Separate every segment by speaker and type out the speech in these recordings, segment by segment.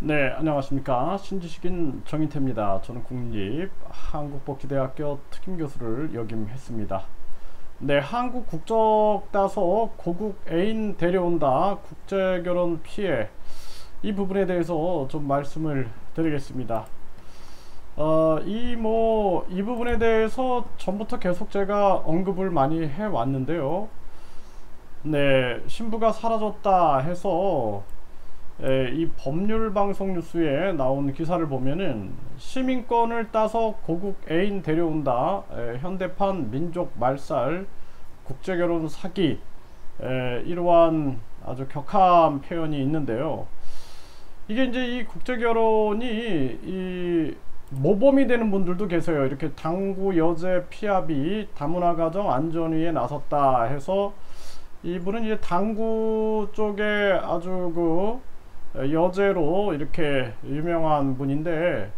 Speaker 1: 네, 안녕하십니까. 신지식인 정인태입니다. 저는 국립한국복지대학교 특임교수를 역임했습니다. 네, 한국 국적 따서 고국 애인 데려온다. 국제결혼 피해. 이 부분에 대해서 좀 말씀을 드리겠습니다. 이 부분에 대해서 전부터 계속 제가 언급을 많이 해왔는데요. 네, 신부가 사라졌다 해서 이 법률 방송 뉴스에 나온 기사를 보면은 시민권을 따서 고국 애인 데려온다, 현대판 민족 말살, 국제결혼 사기, 이러한 아주 격한 표현이 있는데요. 이게 이제 이 국제결혼이 이 모범이 되는 분들도 계세요. 이렇게 당구 여제 피합이 다문화 가정 안전위에 나섰다 해서 이분은 이제 당구 쪽에 아주 여제로 이렇게 유명한 분인데,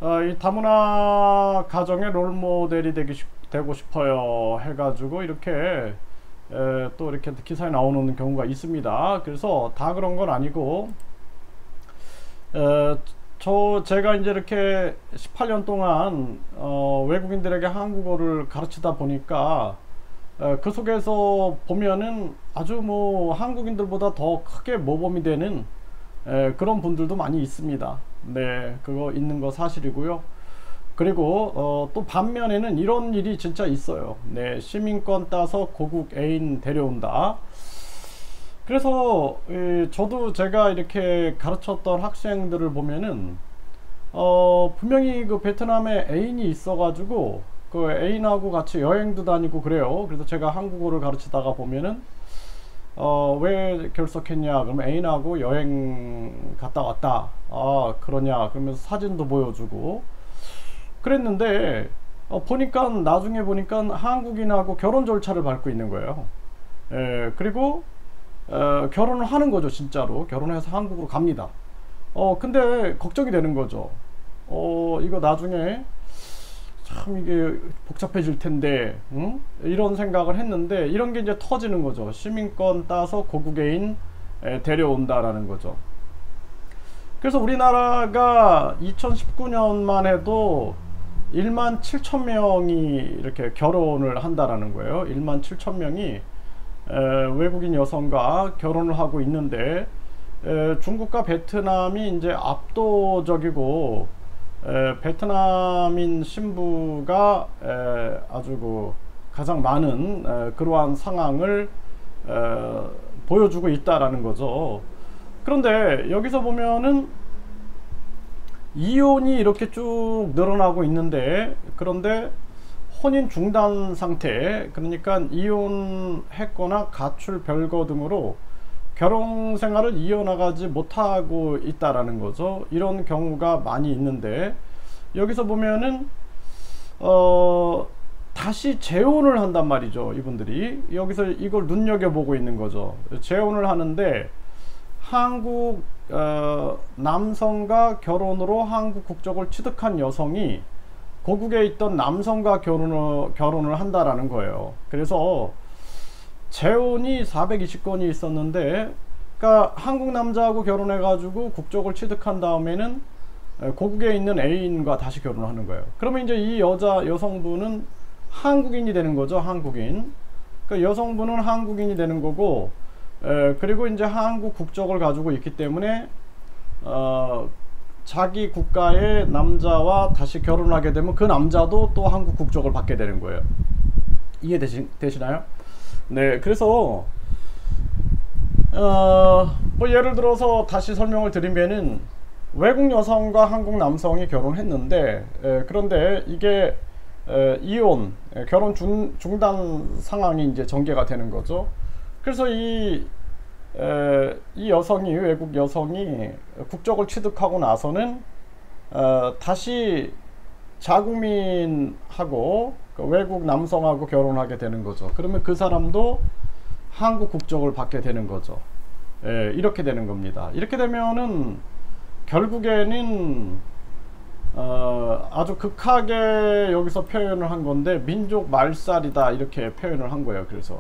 Speaker 1: 이 다문화 가정의 롤모델이 되고 싶어요 해가지고 이렇게 또 이렇게 기사에 나오는 경우가 있습니다. 그래서 다 그런 건 아니고, 제가 이제 이렇게 18년 동안 외국인들에게 한국어를 가르치다 보니까 그 속에서 보면은 아주 한국인들보다 더 크게 모범이 되는 그런 분들도 많이 있습니다. 네, 그거 있는 거 사실이고요. 그리고 또 반면에는 이런 일이 진짜 있어요. 네, 시민권 따서 고국 애인 데려온다. 그래서 저도 제가 이렇게 가르쳤던 학생들을 보면은 분명히 그 베트남에 애인이 있어가지고 그 애인하고 같이 여행도 다니고 그래요. 그래서 제가 한국어를 가르치다가 보면은 왜 결석했냐 그러면 애인하고 여행 갔다 왔다, 그러냐 그러면서 사진도 보여주고 그랬는데, 보니까 나중에 보니까 한국인하고 결혼 절차를 밟고 있는 거예요. 그리고 결혼을 하는 거죠. 진짜로 결혼해서 한국으로 갑니다. 근데 걱정이 되는 거죠. 이거 나중에 참 이게 복잡해질 텐데, 응? 이런 생각을 했는데 이런 게 이제 터지는 거죠. 시민권 따서 고국애인 데려온다라는 거죠. 그래서 우리나라가 2019년만 해도 1만 7천 명이 이렇게 결혼을 한다라는 거예요. 1만 7천 명이 외국인 여성과 결혼을 하고 있는데, 중국과 베트남이 이제 압도적이고, 베트남인 신부가 아주 가장 많은 그러한 상황을 보여주고 있다라는 거죠. 그런데 여기서 보면은 이혼이 이렇게 쭉 늘어나고 있는데, 그런데 혼인 중단 상태, 그러니까 이혼했거나 가출 별거 등으로 결혼 생활을 이어나가지 못하고 있다라는 거죠. 이런 경우가 많이 있는데, 여기서 보면은 다시 재혼을 한단 말이죠. 이분들이 여기서 이걸 눈여겨보고 있는 거죠. 재혼을 하는데 한국 남성과 결혼으로 한국 국적을 취득한 여성이 고국에 있던 남성과 결혼을 한다라는 거예요. 그래서 재혼이 420건이 있었는데, 그러니까 한국 남자하고 결혼해 가지고 국적을 취득한 다음에는 고국에 있는 애인과 다시 결혼을 하는 거예요. 그러면 이제 이 여성분은 한국인이 되는 거죠. 한국인. 그러니까 여성분은 한국인이 되는 거고, 그리고 이제 한국 국적을 가지고 있기 때문에 자기 국가의 남자와 다시 결혼하게 되면 그 남자도 또 한국 국적을 받게 되는 거예요. 이해되시나요? 네, 그래서 예를 들어서 다시 설명을 드리면은 외국 여성과 한국 남성이 결혼했는데, 그런데 이게 이혼, 결혼 중단 상황이 이제 전개가 되는 거죠. 그래서 이 여성이, 외국 여성이 국적을 취득하고 나서는 다시 자국민하고 외국 남성하고 결혼하게 되는 거죠. 그러면 그 사람도 한국 국적을 받게 되는 거죠. 이렇게 되는 겁니다. 이렇게 되면은 결국에는 아주 극하게 여기서 표현을 한 건데 민족 말살이다 이렇게 표현을 한 거예요. 그래서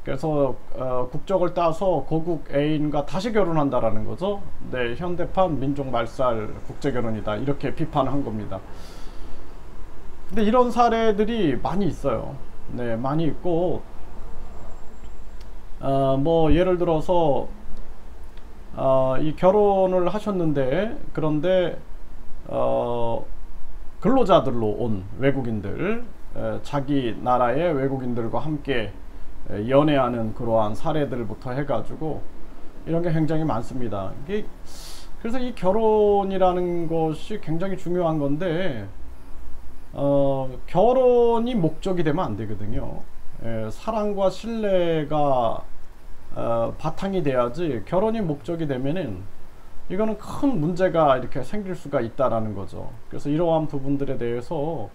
Speaker 1: 그래서 국적을 따서 고국 애인과 다시 결혼한다라는 거죠. 네, 현대판 민족 말살 국제 결혼이다 이렇게 비판한 겁니다. 근데 이런 사례들이 많이 있어요. 네, 많이 있고 뭐 예를 들어서 이 결혼을 하셨는데 그런데 근로자들로 온 외국인들 자기 나라의 외국인들과 함께 연애하는 그러한 사례들부터 해가지고 이런 게 굉장히 많습니다. 그래서 이 결혼이라는 것이 굉장히 중요한 건데 결혼이 목적이 되면 안 되거든요. 사랑과 신뢰가 바탕이 돼야지 결혼이 목적이 되면은 이거는 큰 문제가 이렇게 생길 수가 있다라는 거죠. 그래서 이러한 부분들에 대해서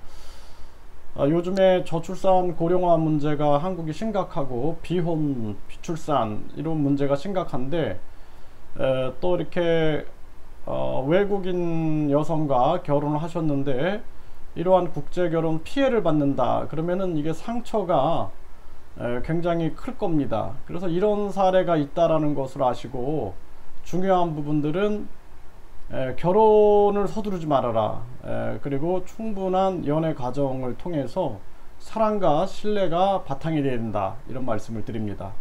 Speaker 1: 요즘에 저출산 고령화 문제가 한국이 심각하고 비혼 비출산 이런 문제가 심각한데 또 이렇게 외국인 여성과 결혼을 하셨는데 이러한 국제결혼 피해를 받는다 그러면은 이게 상처가 굉장히 클 겁니다. 그래서 이런 사례가 있다라는 것을 아시고 중요한 부분들은 결혼을 서두르지 말아라. 그리고 충분한 연애 과정을 통해서 사랑과 신뢰가 바탕이 돼야 된다 이런 말씀을 드립니다.